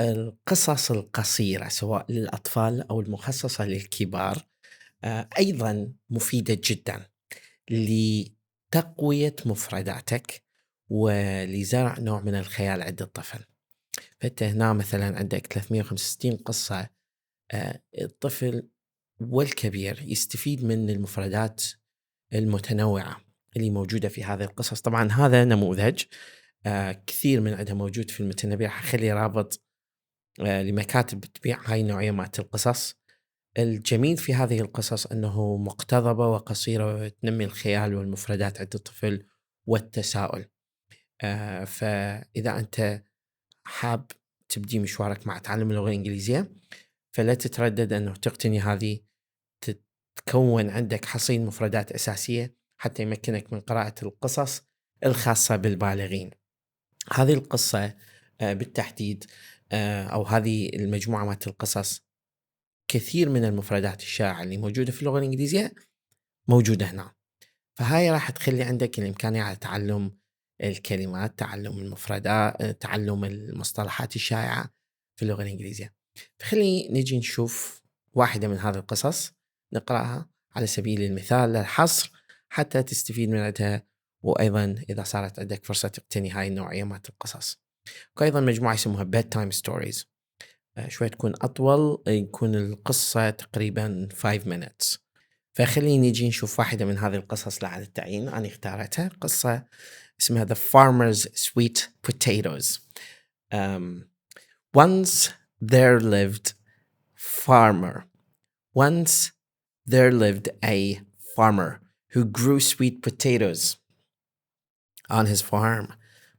القصص القصيرة سواء للأطفال أو المخصصة للكبار أيضا مفيدة جدا لتقوية مفرداتك ولزرع نوع من الخيال عند الطفل. فأنت هنا مثلا عندك 365 قصة، الطفل والكبير يستفيد من المفردات المتنوعة اللي موجودة في هذه القصص. طبعا هذا نموذج، كثير من عندها موجود في المتنبي. حخلي رابط لمكاتب تبيع هاي النوعية مالت القصص. الجميل في هذه القصص أنه مقتضبة وقصيرة وتنمي الخيال والمفردات عند الطفل والتساؤل. فإذا أنت حاب تبدي مشوارك مع تعلم اللغة الإنجليزية فلا تتردد أنه تقتني هذه، تكون عندك حصيل مفردات أساسية حتى يمكنك من قراءة القصص الخاصة بالبالغين. هذه القصة بالتحديد أو هذه المجموعة من القصص كثير من المفردات الشائعة اللي موجودة في اللغة الإنجليزية موجودة هنا، فهاي راح تخلي عندك الإمكانية على تعلم الكلمات، تعلم المفردات، تعلم المصطلحات الشائعة في اللغة الإنجليزية. فخلي نجي نشوف واحدة من هذه القصص نقرأها على سبيل المثال للحصر حتى تستفيد من عندها، وأيضا إذا صارت عندك فرصة تقتني هاي النوعية من القصص. وأيضا مجموعة اسمها bedtime stories، شوي تكون أطول، يكون القصة تقريبا 5 minutes. فخلينا نجي نشوف واحدة من هذه القصص على التعيين. أنا اختارتها قصة اسمها The Farmer's Sweet Potatoes. Once there lived a farmer who grew sweet potatoes on his farm,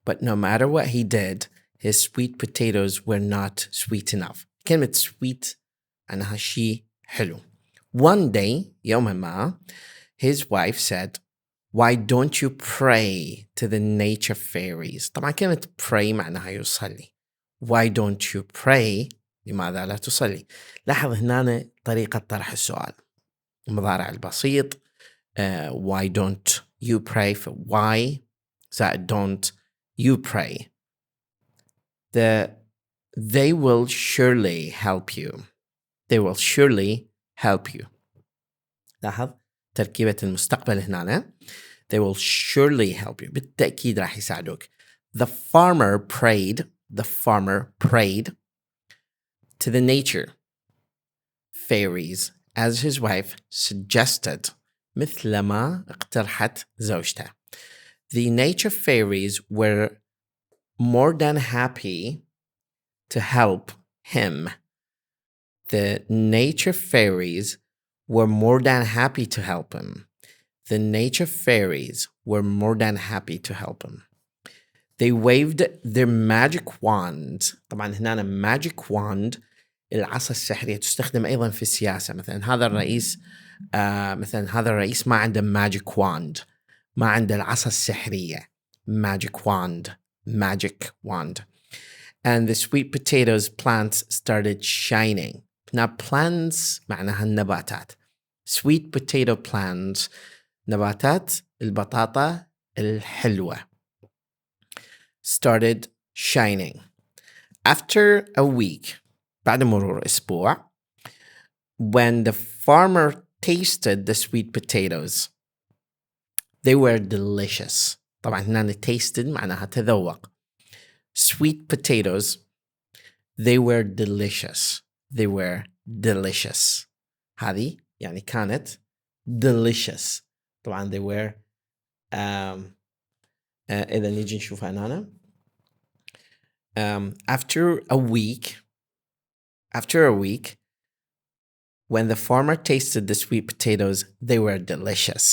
but no matter what he did, his sweet potatoes were not sweet enough. كلمة sweet أنها شيء حلو. One day, يوما ما, his wife said, "Why don't you pray to the nature fairies?" طبعا كلمة pray معناها يصلي. Why don't you pray؟ لماذا لا تصلي؟ لاحظ هنا طريقة طرح السؤال، المضارع البسيط. Why don't you pray؟ why زائد don't you pray. They will surely help you. They will surely help you. لاحظ تركيبة المستقبل هنا. They will surely help you. بالتأكيد راح يساعدوك. The farmer prayed to the nature fairies as his wife suggested. مثل ما اقترحت زوجته. The nature fairies were more than happy to help him. The nature fairies were more than happy to help him. The nature fairies were more than happy to help him. They waved their magic wands. طبعا هنا magic wand العصا السحرية تستخدم أيضا في السياسة. مثلا هذا الرئيس ما عنده magic wand، ما عنده العصا السحرية magic wand. And the sweet potatoes plants started shining. Now plants معناها النباتات. Sweet potato plants نباتات البطاطا الحلوة. Started shining. After a week, بعد مرور أسبوع, when the farmer tasted the sweet potatoes, they were delicious. طبعا هنا tasted معناها تذوق. Sweet potatoes, they were delicious. They were delicious. هذه يعني كانت delicious. طبعا they were إذا نيجي نشوفها هنا. After a week, when the farmer tasted the sweet potatoes, they were delicious.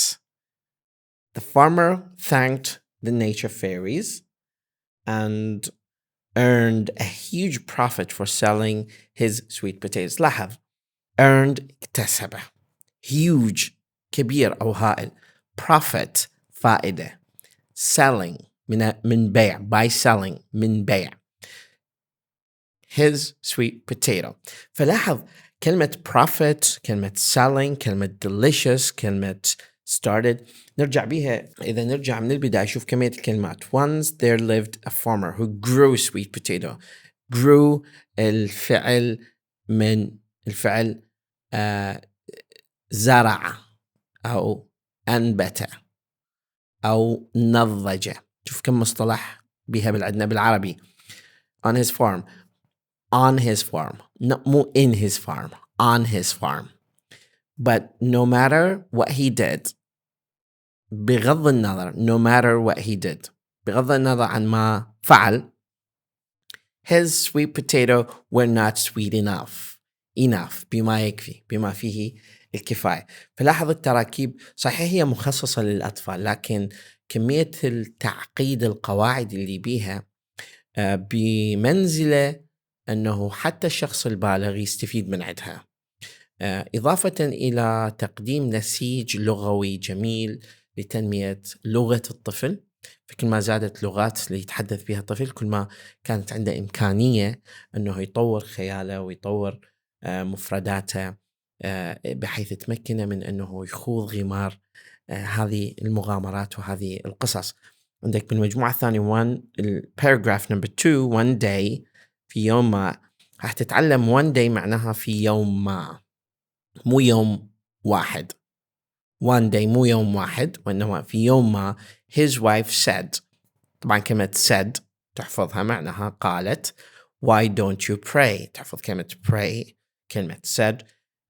The farmer thanked the nature fairies and earned a huge profit for selling his sweet potatoes. لاحظ earned اكتسبه، huge كبير أو هائل، profit فائدة، selling من بيع، by selling من بيع his sweet potato. فلاحظ كلمة profit، كلمة selling، كلمة delicious، كلمة started. نرجع بيها إذا نرجع من البداية شوف كمية الكلمات. Once there lived a farmer who grew sweet potato. grew الفعل من الفعل زرع أو أنبت أو نضج. شوف كم مصطلح بها بالعدنا بالعربي. on his farm مو in his farm, on his farm. But no matter what he did, بغض النظر no matter what he did, بغض النظر عن ما فعل, his sweet potato were not sweet enough بما يكفي, بما فيه الكفاية. فلاحظ التراكيب صحيح هي مخصصة للأطفال، لكن كمية التعقيد القواعد اللي بيها بمنزلة أنه حتى الشخص البالغ يستفيد من عندها، إضافة إلى تقديم نسيج لغوي جميل لتنمية لغة الطفل. فكل ما زادت لغات اللي يتحدث بها الطفل كل ما كانت عنده إمكانية أنه يطور خياله ويطور مفرداته بحيث يتمكن من أنه يخوض غمار هذه المغامرات وهذه القصص. عندك بالمجموعة الثانية الباراجراف نمبر 2 one day، في يوم ما راح تتعلم one day معناها في يوم ما، مو يوم واحد. one day مو يوم واحد، وإنما في يوم ما his wife said. طبعا كلمة said تحفظها معناها قالت. why don't you pray، تحفظ كلمة pray. كلمة said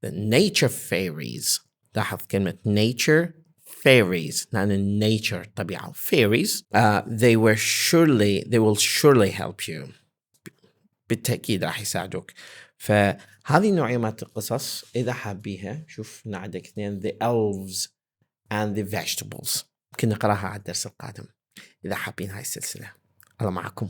the nature fairies، لاحظ كلمة nature fairies لأن nature طبيعة، fairies they will surely help you، بالتأكيد راح يساعدوك. فهذه النوعية من القصص إذا حابيها شوف عندك اثنين the elves and the vegetables، ممكن نقراها على الدرس القادم إذا حابين هاي السلسلة. الله معكم.